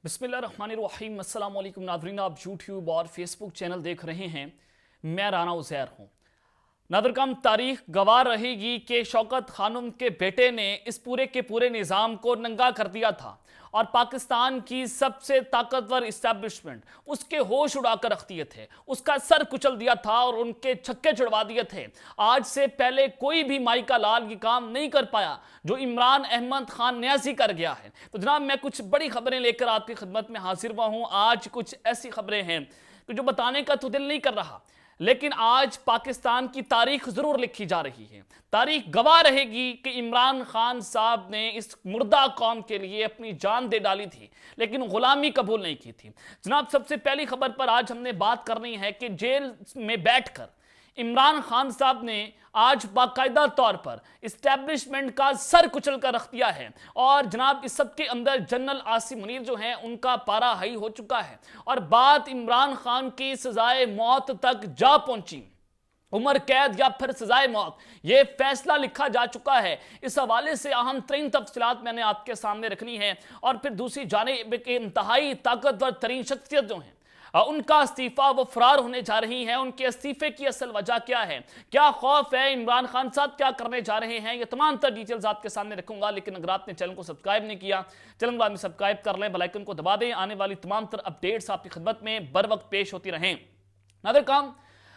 बिस्मिल्लाहिर्रहमानिर्रहीम। अस्सलाम वालेकुम नाज़रीन, आप यूट्यूब और फेसबुक चैनल देख रहे हैं। मैं राना उज़ैर हूँ। नादरकम तारीख गवाह रहेगी कि शौकत खानम के बेटे ने इस पूरे के पूरे निज़ाम को नंगा कर दिया था और पाकिस्तान की सबसे ताकतवर इस्टेब्लिशमेंट उसके होश उड़ाकर रख दिए थे, उसका सर कुचल दिया था और उनके छक्के छुड़वा दिए थे। आज से पहले कोई भी माइका लाल ये काम नहीं कर पाया जो इमरान अहमद खान न्यासी कर गया है। तो जनाब, मैं कुछ बड़ी खबरें लेकर आपकी खिदमत में हाजिर हुआ हूँ। आज कुछ ऐसी खबरें हैं कि जो बताने का तो दिल नहीं कर रहा, लेकिन आज पाकिस्तान की तारीख जरूर लिखी जा रही है। तारीख गवाह रहेगी कि इमरान खान साहब ने इस मुर्दा कौम के लिए अपनी जान दे डाली थी, लेकिन गुलामी कबूल नहीं की थी। जनाब, सबसे पहली खबर पर आज हमने बात करनी है कि जेल में बैठकर इमरान खान साहब ने आज बाकायदा तौर पर इस्टेब्लिशमेंट का सर कुचल कर रख दिया है। और जनाब, इस सब के अंदर जनरल आसिम मुनीर जो हैं उनका पारा हाई हो चुका है और बात इमरान खान की सजाए मौत तक जा पहुंची। उम्र कैद या फिर सजाए मौत, यह फैसला लिखा जा चुका है। इस हवाले से अहम तरीन तफसीलात मैंने आपके सामने रखनी है। और फिर दूसरी जानिब के इंतहाई ताकतवर तरीन शख्सियत जो है उनका इस्तीफा, वो फरार होने जा रही हैं। उनके इस्तीफे की असल वजह क्या है, क्या खौफ है, इमरान खान साहब क्या करने जा रहे हैं, ये तमाम तर डिटेल्स आपके सामने रखूंगा। लेकिन अगर आपने चैनल को सब्सक्राइब नहीं किया, चैनल को सब्सक्राइब कर लें, बेल आइकन को दबा दें। आने वाली तमाम तर अपडेट्स आपकी खिदमत में बर वक्त पेश होती रहें। नादर काम,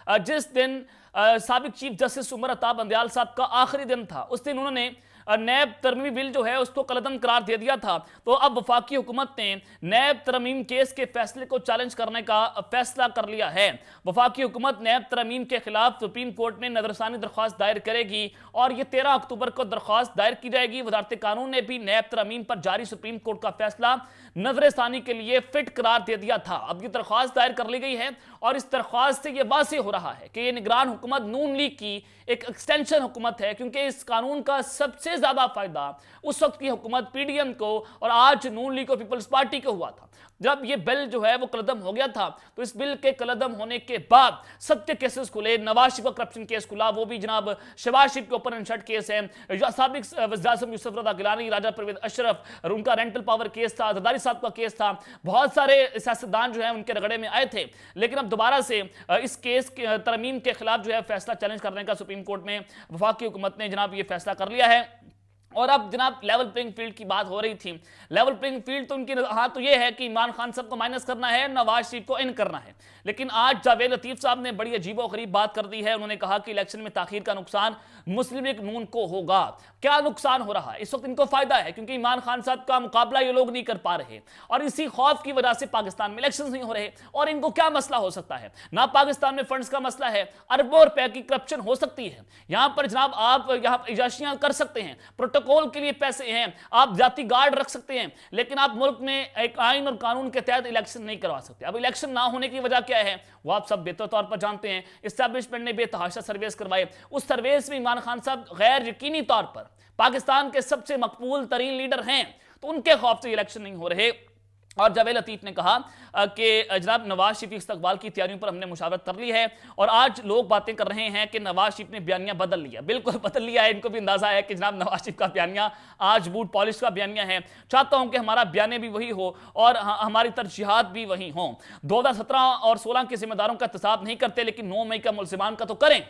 जिस दिन साबिक चीफ जस्टिस उमर अता बंदयाल साहब का आखिरी दिन था, उस दिन उन्होंने नैब तरमीमी बिल जो है उसको कलअदम करार दे दिया था। तो अब वफाकी हुकूमत ने नैब तरमीम केस के फैसले को चैलेंज करने का फैसला कर लिया है। वफाकी हुकूमत नैब तरमीम के खिलाफ सुप्रीम कोर्ट में नजरसानी दरख्वास्त दायर करेगी और यह 13 अक्टूबर को दरख्वास्त दायर की जाएगी। वजारत कानून ने भी नैब तरमीम पर जारी सुप्रीम कोर्ट का फैसला नजरसानी के लिए फिट करार दे दिया था। अब यह दरख्वास्त दायर कर ली गई है और इस दरख्वास्त से यह वाज़ेह हो रहा है कि यह निगरान हुकूमत नून लीग की एक एक्सटेंशन हुकूमत है, क्योंकि इस कानून का सबसे ज्यादा फायदा उस वक्त की हुकूमत पीडीएम को और आज नून लीग और पीपल्स पार्टी को हुआ था। जब ये बिल जो है वो कलअदम हो गया था, तो इस बिल के कलअदम होने के बाद सत्य केसेस खुले। नवाज शरीफ का करप्शन केस खुला, वो भी जनाब शहबाज शरीफ के ऊपर अनशर्ट केस है। साबिक वज़ीर-ए-आज़म यूसुफ रज़ा गिलानी, राजा परवेज अशरफ और उनका रेंटल पावर केस था, जरदारी साहब का केस था। बहुत सारे सियासतदान जो है उनके रगड़े में आए थे। लेकिन अब दोबारा से इस केस के तरमीम के खिलाफ जो है फैसला चैलेंज करने का सुप्रीम कोर्ट में वफाकी हुकूमत ने जनाब ये फैसला कर लिया है। और अब जनाब लेवल प्लेइंग फील्ड की बात हो रही थी। लेवल प्लेइंग फील्ड तो उनकी हाँ तो ये है कि इमरान खान साहब को माइनस करना है, नवाज शरीफ को इन करना है। लेकिन आज जावेद लतीफ साहब ने बड़ी अजीबो गरीब बात कर दी है। उन्होंने कहा कि इलेक्शन में ताखीर का नुकसान मुस्लिम लीग नून को होगा। क्या नुकसान हो रहा है? इस वक्त इनको फायदा है, क्योंकि इमरान खान साहब का मुकाबला ये लोग नहीं कर पा रहे और इसी खौफ की वजह से पाकिस्तान में इलेक्शन नहीं हो रहे। और इनको क्या मसला हो सकता है ना, पाकिस्तान में फंड्स का मसला है, अरबों रुपए की करप्शन हो सकती है। यहां पर जनाब आप यहां इजाशियां कर सकते हैं, प्रोटोकॉल के लिए पैसे हैं, आप जाती गार्ड रख सकते हैं, लेकिन आप मुल्क में एक आइन और कानून के तहत इलेक्शन नहीं करवा सकते। अब इलेक्शन ना होने की वजह क्या है वो आप सब बेहतर तौर पर जानते हैं। इस्टेब्लिशमेंट ने बेतहाशा सर्वेस करवाए, उस सर्वेस में इमरान खान साहब गैर यकीनी तौर पर पाकिस्तान के सबसे मकबूल तरीन लीडर हैं, तो उनके खौफ से इलेक्शन नहीं हो रहे। और जावेद लतीफ ने कहा कि जनाब नवाज शरीफ की इस्तकबाल की तैयारियों पर हमने मुशावरत कर ली है और आज लोग बातें कर रहे हैं कि नवाज शरीफ ने बयानिया बदल लिया। बिल्कुल बदल लिया है, इनको भी अंदाजा है कि जनाब नवाज शरीफ का बयानिया आज बूट पॉलिश का बयानिया है। चाहता हूं कि हमारा बयाने भी वही हो और हमारी तरजीहात भी वही हों। 2017 और 16 के जिम्मेदारों का एहतसाब नहीं करते, लेकिन 9 मई का मुल्जिमान का तो करें।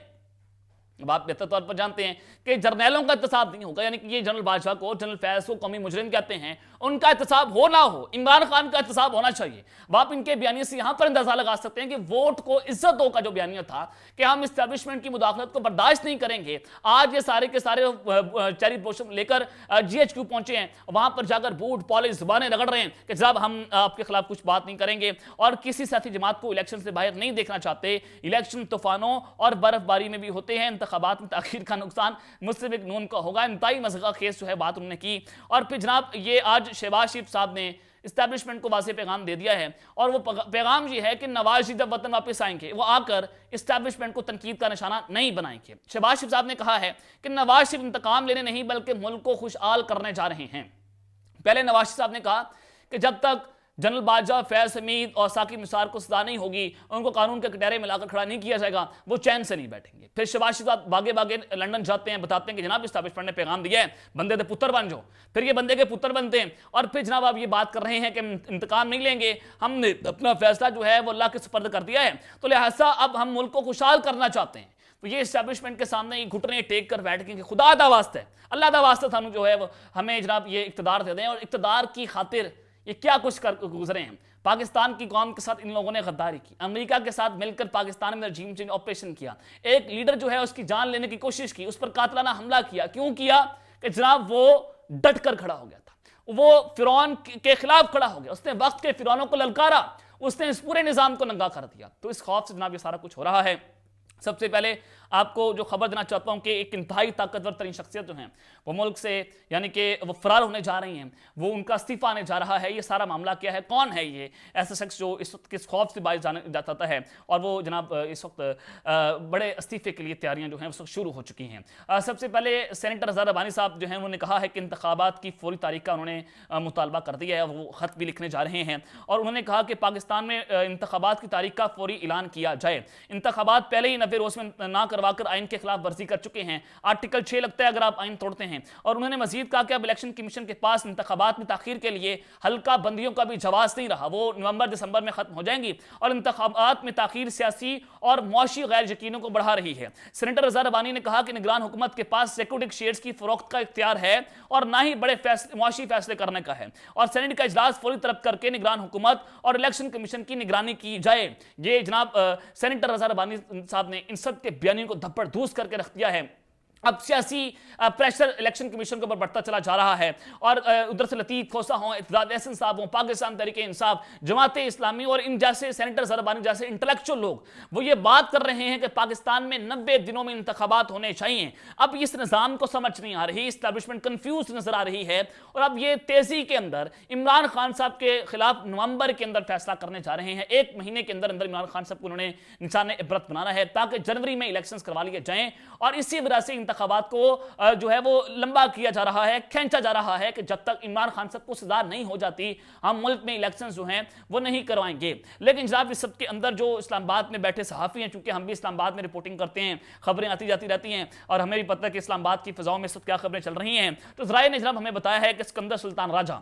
अब आप बेहतर तौर पर जानते हैं कि जर्नैलों का एहतसाब नहीं होगा, यानी कि ये जनरल बादशाह को, जनरल फैज को कौमी मुजरिम कहते हैं, उनका एहतसाब हो ना हो, इमरान खान का एहतसाब होना चाहिए। अब आप इनके बयानिए से यहां पर अंदाजा लगा सकते हैं कि वोट को इज्जत दो का जो बयानिया था कि हम इस्टेब्लिशमेंट की मुदाखलत को बर्दाश्त नहीं करेंगे, आज ये सारे के सारे चेरी ब्लोसम लेकर GHQ पहुंचे हैं, वहां पर जाकर बूट पॉलिश जुबानें रगड़ रहे हैं कि जनाब हम आपके खिलाफ कुछ बात नहीं करेंगे और किसी सियासी जमात को इलेक्शन से बाहर नहीं देखना चाहते। इलेक्शन तूफानों और बर्फबारी में भी होते हैं, इंतखाबात में ताखीर का नुकसान मुस्लिम लीग नून का होगा। इंतहाई मज़ाक़ खेस जो है बात उन्होंने की। और फिर जनाब ये आज शहबाज शरीफ साहब ने इस्टेब्लिशमेंट को वाज़ेह पैगाम दे दिया है और वो पैगाम ये है कि नवाज शरीफ जब वतन वापस आएंगे वो आकर इस्टेब्लिशमेंट को तनकीद का निशाना नहीं बनाएंगे। शहबाज शरीफ साहब ने कहा है कि नवाज शरीफ इंतकाम लेने नहीं बल्कि मुल्क को खुशहाल करने जा रहे हैं। पहले नवाज शरीफ साहब ने कहा कि जब तक जनरल बादशाह, फैज हमीद और साकिब निसार को सजा नहीं होगी, उनको कानून के कटहरे में लाकर खड़ा नहीं किया जाएगा, वो चैन से नहीं बैठेंगे। फिर शहबाज शरीफ भागे भागे लंदन जाते हैं, बताते हैं कि जनाब इस्टेब्लिशमेंट ने पैगाम दिया है, बंदे दे पुत्र बन जाओ। फिर ये बंदे के पुत्र बनते हैं और फिर जनाब आप ये बात कर रहे हैं कि इंतकाम नहीं लेंगे, हमने अपना फैसला जो है वो अल्लाह के सुपर्द कर दिया है, तो लिहाजा अब हम मुल्क को खुशहाल करना चाहते हैं। तो ये इस्टेब्लिशमेंट के सामने ये घुटने टेक कर बैठ के खुदा दा वास्ते, अल्लाह दा वास्ते थानू जो है वो हमें जनाब ये इक़्तिदार दे दें, और इक़्तिदार की खातिर ये क्या कुछ कर गुजरे हैं। पाकिस्तान की कौम के साथ इन लोगों ने गद्दारी की, अमेरिका के साथ मिलकर पाकिस्तान में रजीम चेंज ऑपरेशन किया, एक लीडर जो है उसकी जान लेने की कोशिश की, उस पर कातलाना हमला किया। क्यों किया? कि जनाब वो डट कर खड़ा हो गया था, वो फिरौन के खिलाफ खड़ा हो गया, उसने वक्त के फिरौनों को ललकारा, उसने इस पूरे निजाम को नंगा कर दिया। तो इस खौफ से जनाब ये सारा कुछ हो रहा है। सबसे पहले आपको जो खबर देना चाहता हूं कि एक इंतहाई ताकतवर तरीन शख्सियत जो हैं वो मुल्क से यानी कि वो फरार होने जा रही हैं, वो उनका इस्तीफा आने जा रहा है। ये सारा मामला क्या है, कौन है ये ऐसा शख्स जो इस वक्त किस खौफ से बाइज जाता है, और वो जनाब इस वक्त बड़े इस्तीफे के लिए तैयारियां जो हैं उस वक्त शुरू हो चुकी हैं। सबसे पहले सेनेटर अज़हर रब्बानी साहब जो हैं उन्होंने कहा है कि इंतखाबात की फौरी तारीख का उन्होंने मुतालबा कर दिया है, वो ख़त भी लिखने जा रहे हैं, और उन्होंने कहा कि पाकिस्तान में इंतखाबात की तारीख का फौरी ऐलान किया जाए। इंतखाबात पहले ही 90 रोज़ में ना करवाकर आइन के खिलाफ वर्जी कर चुके हैं, आर्टिकल 6 लगता है अगर आप आइन तोड़ते हैं। और उन्होंने मजीद कहा कि अब इलेक्शन कमीशन के पास इंतखाबात में ताखीर के लिए हल्का बंदियों का भी जवाब नहीं रहा, वो नवंबर दिसंबर में खत्म हो जाएंगी, और इंतखाबात में ताखीर सियासी और मुआशी गैर यकीनों को बढ़ा रही है। सेनेटर अज़हर रब्बानी ने कहा कि निगरान हुकूमत के पास सिक्योरिटी शेयर्स की फरोख्त का इख्तियार है और ना ही बड़े मुआशी फैसले करने का है, और सेनेट का इजलास फौरी तरफ करके निगरान हुकूमत और इलेक्शन कमीशन की निगरानी की जाए। ये जनाब सेनेटर अज़हर रब्बानी साहब ने इन सब के बयानियों को धप्पड़ धूस करके रख दिया है। अब सियासी प्रेशर इलेक्शन कमीशन के ऊपर बढ़ता चला जा रहा है, और उधर से लतीफ खोसा हों, इत्तेहाद एहसन साहब हों, पाकिस्तान तहरीक इंसाफ, जमात इस्लामी और इन जैसे सेनेटर अज़हर रब्बानी जैसे इंटेलेक्चुअल लोग वो ये बात कर रहे हैं कि पाकिस्तान में 90 दिनों में इंतखाबात होने चाहिए। अब इस निज़ाम को समझ नहीं आ रही, इस्टेब्लिशमेंट कंफ्यूज नजर आ रही है, और अब ये तेजी के अंदर इमरान खान साहब के खिलाफ नवंबर के अंदर फैसला करने जा रहे हैं। 1 महीने के अंदर अंदर इमरान खान साहब को उन्होंने निशान इबरत बनाना है ताकि जनवरी में इलेक्शन करवा लिए जाएं, और इसी वजह से इंतखाबात को जो है वो लंबा किया जा रहा है, खींचा जा रहा है कि जब तक इमरान खान साहब को सजा नहीं हो जाती हम मुल्क में इलेक्शंस जो हैं वो नहीं करवाएंगे। लेकिन जनाब इस सब के अंदर जो इस्लामाबाद में बैठे सहाफ़ी हैं, चूंकि हम भी इस्लामाबाद में रिपोर्टिंग करते हैं, खबरें आती जाती रहती हैं, और हमें भी पता है कि इस्लामाबाद की फिजाओं में इस वक्त क्या खबरें चल रही हैं। तो ज़राए ने जनाब हमें बताया है कि सिकंदर सुल्तान राजा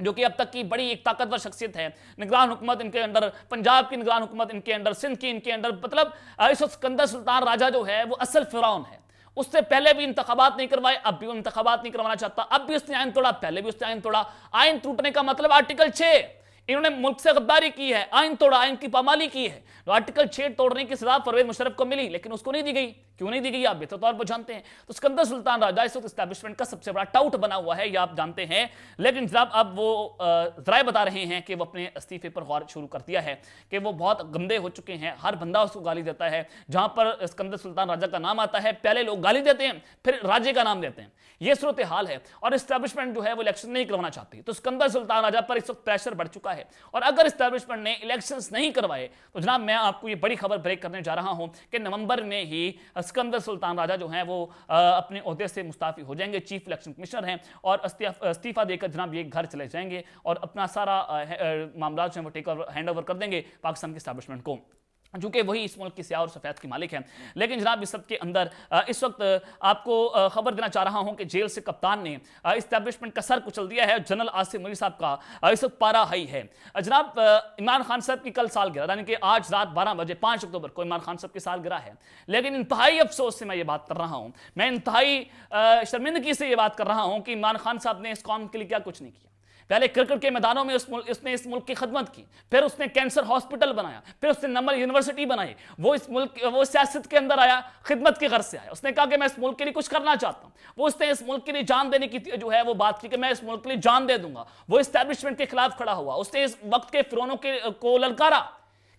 जो कि अब तक की बड़ी एक ताकतवर शख्सियत है, निगरान हुकूमत इनके अंडर, पंजाब की निगरान हुकूमत इनके अंडर, सिंध की इनके अंडर, मतलब इस वक्त सिकंदर सुल्तान राजा जो है वो असल फिरौन है। उससे पहले भी इंतखाबात नहीं करवाए, अब भी इंतखाबात नहीं करवाना चाहता, अब भी उसने आइन तोड़ा, पहले भी उसने आइन तोड़ा। आइन टूटने का मतलब आर्टिकल 6, इन्होंने मुल्क से गद्दारी की है, आइन तोड़ा, आइन की पामाली की है। तो आर्टिकल 6 तोड़ने की सजा परवेज मुशर्रफ को मिली, लेकिन उसको नहीं दी गई। क्यों नहीं दी गई आप बेहतर तौर पर जानते हैं। तो सिकंदर सुल्तान राजा इस वक्त एस्टैब्लिशमेंट का सबसे बड़ा टाउट बना हुआ है, ये आप जानते हैं। लेकिन जनाब अब वो जराए बता रहे हैं कि वो अपने इस्तीफे पर गौर शुरू कर दिया है कि वो बहुत गंदे हो चुके हैं, हर बंदा उसको गाली देता है। जहां पर सिकंदर सुल्तान राजा का नाम आता है पहले लोग गाली देते हैं, फिर राजे का नाम देते हैं। ये सूरत हाल है, और इस्टेब्लिशमेंट जो है वो इलेक्शन नहीं करवाना चाहती। तो सिकंदर सुल्तान राजा पर इस वक्त प्रेशर बढ़ चुका है, और अगर इस्टेब्लिशमेंट ने इलेक्शंस नहीं करवाए तो जनाब मैं आपको ये बड़ी खबर ब्रेक करने जा रहा हूं कि नवंबर में ही सिकंदर सुल्तान राजा जो हैं वो अपने ओहदे से मुस्ताफी हो जाएंगे, चीफ इलेक्शन कमिश्नर हैं, और इस्तीफा देकर जनाब ये घर चले जाएंगे और अपना सारा मामला जो है वो टेक ओवर हैंड ओवर कर देंगे पाकिस्तान के इस्टेब्लिशमेंट को, चूंकि वही इस मुल्क की स्याह और सफ़ेद की मालिक है। लेकिन जनाब इस सब के अंदर इस वक्त आपको खबर देना चाह रहा हूं कि जेल से कप्तान ने इस्टेब्लिशमेंट का सर कुचल दिया है। जनरल आसिम मलिक साहब का इस वक्त पारा हाई है। जनाब इमरान खान साहब की कल सालगिरह, यानी कि आज रात 12 बजे 5 अक्टूबर को इमरान खान साहब की सालगिरह है। लेकिन इंतहाई अफसोस से मैं ये बात कर रहा हूँ, मैं इंतहाई शर्मिंदगी से ये बात कर रहा हूँ कि इमरान खान साहब ने इस कौम के लिए क्या कुछ नहीं किया। पहले क्रिकेट के मैदानों में उसने इस मुल्क की खदमत की, फिर उसने कैंसर हॉस्पिटल बनाया, फिर उसने नंबर यूनिवर्सिटी बनाई। वो इस मुल्क, वो सियासत के अंदर आया, खिदमत की गर्ज से आया। उसने कहा कि मैं इस मुल्क के लिए कुछ करना चाहता हूं। वो उसने इस मुल्क के लिए जान देने की जो है वो बात की कि मैं इस मुल्क के लिए जान दे दूंगा। वो इस्टेब्लिशमेंट के खिलाफ खड़ा हुआ, उसने इस वक्त के फिरौनों को ललकारा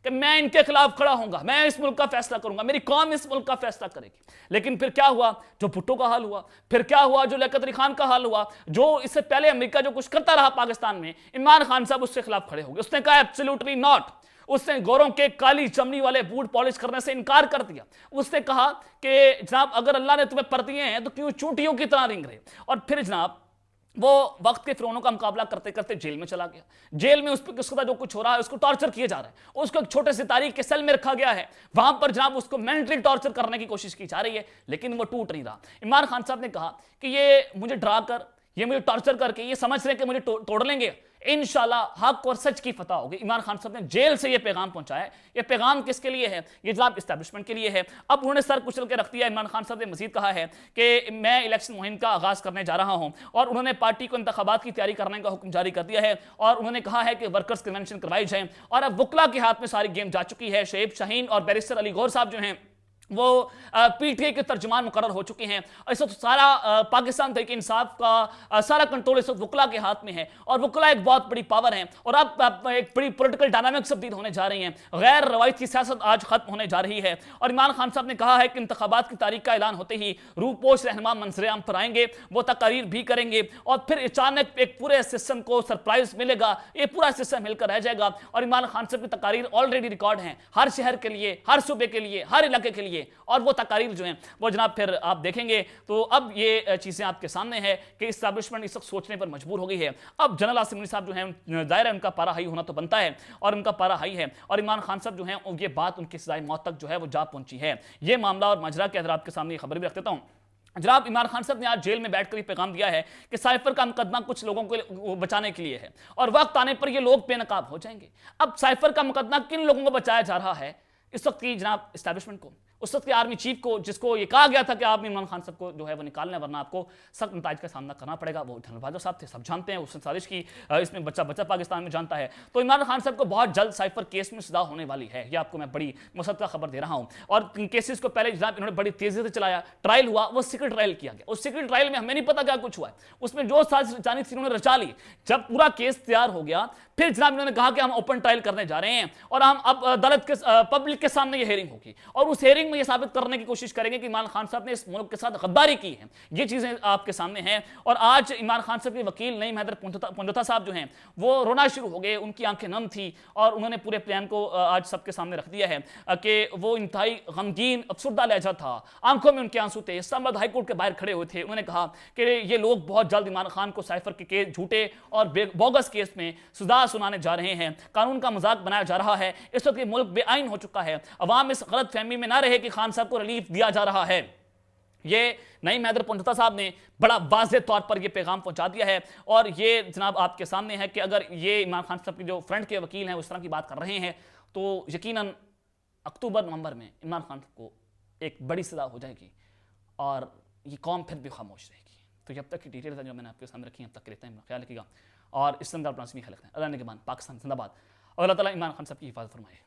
कि मैं इनके खिलाफ खड़ा होऊंगा, मैं इस मुल्क का फैसला करूंगा, मेरी कौम इस मुल्क का फैसला करेगी। लेकिन फिर क्या हुआ, जो भुट्टो का हाल हुआ, फिर क्या हुआ जो लियाकत अली खान का हाल हुआ, जो इससे पहले अमेरिका जो कुछ करता रहा पाकिस्तान में, इमरान खान साहब उसके खिलाफ खड़े हो गए। उसने कहा एब्सोल्युटली नॉट। उसने गोरों के काली चमड़ी वाले बूट पॉलिश करने से इनकार कर दिया। उसने कहा कि जनाब अगर अल्लाह ने तुम्हें पर दिए हैं तो क्यों चूंटियों की तरह रिंग रहे। और फिर जनाब वो वक्त के फिरौनों का मुकाबला करते करते जेल में चला गया। जेल में उस पर उसके साथ जो कुछ हो रहा है, उसको टॉर्चर किया जा रहा है, उसको एक छोटे से तारीख के सेल में रखा गया है, वहां पर जनाब उसको मेंटली टॉर्चर करने की कोशिश की जा रही है, लेकिन वो टूट नहीं रहा। इमरान खान साहब ने कहा कि ये मुझे डरा कर, ये मुझे टॉर्चर करके ये समझ रहे कि मुझे तोड़ लेंगे, इंशाल्लाह हक और सच की फतह होगी। इमरान खान साहब ने जेल से ये पैगाम पहुंचाया। ये पैगाम किसके लिए है? ये जनाब इस्टेब्लिशमेंट के लिए है। अब उन्होंने सर कुचल के रख दिया। इमरान खान साहब ने मजीद कहा है कि मैं इलेक्शन मुहिम का आगाज करने जा रहा हूं और उन्होंने पार्टी को इंतखाबात की तैयारी करने का हुक्म जारी कर दिया है और उन्होंने कहा है कि वर्कर्स कन्वेंशन करवाई जाए। और अब वकला के हाथ में सारी गेम जा चुकी है। शोएब शाहीन और बैरिस्टर अली गौर साहब जो हैं वो पीटीआई के तर्जुमान मुकर्रर हो चुके हैं। इस वक्त सारा पाकिस्तान तहरीक इंसाफ का सारा कंट्रोल इस वक्त वकला के हाथ में है और वकला एक बहुत बड़ी पावर है और अब एक बड़ी पॉलिटिकल डायनामिक्स तब्दील होने जा रही हैं। गैर रवायती सियासत आज खत्म होने जा रही है और इमरान खान साहब ने कहा है कि इंतखाबात की तारीख का ऐलान होते ही रूपोश रहनुमा मंजर-ए-आम पर आएंगे, वो तकारीर भी करेंगे और फिर अचानक एक पूरे सिस्टम को सरप्राइज मिलेगा, ये पूरा सिस्टम हिलकर रह जाएगा। और इमरान खान साहब की तकारीर ऑलरेडी रिकॉर्ड हैं हर शहर के लिए, हर सूबे के लिए, हर इलाके के लिए, और वो तकारीर जो हैं वो जनाब फिर आप देखेंगे। तो अब ये चीजें आपके सामने है कि इस्टेब्लिशमेंट इस वक्त सोचने पर मजबूर हो गई है। अब जनरल आसिम मुनीर साहब जो हैं जाहिर है उनका पारा हाई होना तो बनता है और उनका पारा हाई है और इमरान खान साहब जो हैं ये बात उनकी सजाए मौत तक जो है वो जा पहुंची है। ये मामला और मजरा के अंदर आपके सामने खबर भी रख देता हूं। जनाब इमरान खान साहब ने आज जेल में बैठकर ये पैगाम दिया है कि साइफर का मुकदमा कुछ लोगों को बचाने के लिए है और वक्त आने पर ये लोग बेनकाब हो जाएंगे। अब साइफर का मुकदमा किन लोगों को बचाया जा रहा है? इस वक्त की जनाब इस्टेब्लिशमेंट को, उस वक्त के आर्मी चीफ को, जिसको ये कहा गया था कि आप इमरान खान साहब को जो है वो निकालना है वरना आपको सख्त नताइज का सामना करना पड़ेगा। वो जनरल बाजवा साहब थे, सब जानते हैं उस साजिश की, इसमें बच्चा बच्चा पाकिस्तान में जानता है। तो इमरान खान साहब को बहुत जल्द साइफर केस में सजा होने वाली है, ये आपको मैं बड़ी मुसद्दक़ खबर दे रहा हूँ। और केसेस को पहले जनाब इन्होंने बड़ी तेजी से चलाया, ट्रायल हुआ, वो सीक्रेट ट्रायल किया गया। उस सीक्रेट ट्रायल में हमें नहीं पता क्या कुछ हुआ है, उसमें जो साजिश जानी थी उन्होंने रचा ली। जब पूरा केस तैयार हो गया फिर जनाब इन्होंने कहा कि हम ओपन ट्रायल करने जा रहे हैं और हम अब अदालत के पब्लिक के सामने ये हेयरिंग होगी और उस हेयरिंग में ये साबित करने की कोशिश करेंगे कि इमरान खान साहब ने इस मुल्क के साथ गद्दारी की है। ये चीजें आपके सामने हैं। और आज इमरान खान साहब के वकील नईम हैदर पुंजता साहब जो हैं वो रोना शुरू हो गए, उनकी आंखें नम थी और उन्होंने पूरे प्लान को आज सबके सामने रख दिया है कि वो इंतहाई गमगीन अफसुर्दा लहजा था, आंखों में उनके आंसू थे, इस्लामाबाद हाई कोर्ट के बाहर खड़े हुए थे। उन्होंने कहा कि ये लोग बहुत जल्द इमरान खान को साइफर के केस, झूठे और बोगस केस में सजा सुनाने जा रहे हैं, कानून का मजाक बनाया जा रहा है। इस वक्त मुल्क बेआइन हो चुका है, अवाम इस गलत फहमी में ना रहे कि खान साहब को रिलीफ दिया जा रहा है। ये नईम हैदर पुंजता साहब ने बड़ा वाज़ेह तौर पर यह पैगाम पहुंचा दिया है और ये जनाब आपके सामने है कि अगर ये इमरान खान साहब के जो फ्रंट के वकील हैं उस तरह की बात कर रहे हैं तो यकीनन अक्टूबर नवंबर में इमरान खान को एक बड़ी सजा हो जाएगी और ये कौम फिर भी खामोश रहेगी। तो जब तक की डिटेल्स है जो मैंने आपके सामने रखी है अब तक रहता है, ख्याल रखिएगा और इस संदर्भ में ख्याल रखते हैं। अल्लाह ने के बाद पाकिस्तान जिंदाबाद और अल्लाह ताला इमरान खान साहब की हिफाजत फरमाए।